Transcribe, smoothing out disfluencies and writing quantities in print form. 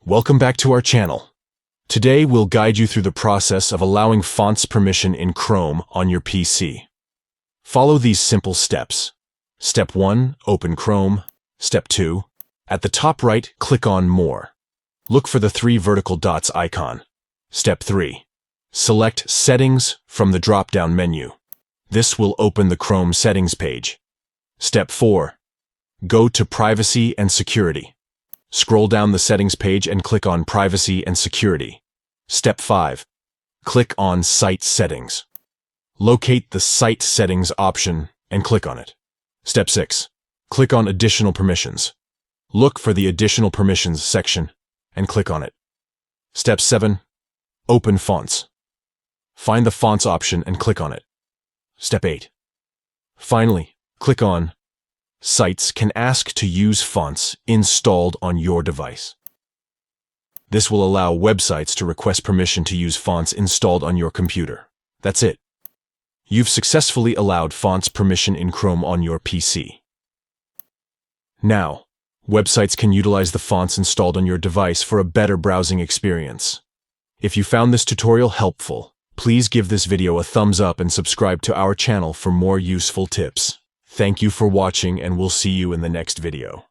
Welcome back to our channel. Today we'll guide you through the process of allowing fonts permission in Chrome on your PC. Follow these simple steps. Step 1, open Chrome. Step 2, at the top right, click on More. Look for the 3 vertical dots icon. Step 3, select Settings from the drop-down menu. This will open the Chrome settings page. Step 4, go to Privacy and Security. Scroll down the settings page and click on Privacy and Security. Step 5. Click on Site Settings. Locate the Site Settings option and click on it. Step 6. Click on Additional Permissions. Look for the Additional Permissions section and click on it. Step 7. Open Fonts. Find the Fonts option and click on it. Step 8. Finally, click on Sites can ask to use fonts installed on your device. This will allow websites to request permission to use fonts installed on your computer. That's it. You've successfully allowed fonts permission in Chrome on your PC. Now, websites can utilize the fonts installed on your device for a better browsing experience. If you found this tutorial helpful, please give this video a thumbs up and subscribe to our channel for more useful tips. Thank you for watching, and we'll see you in the next video.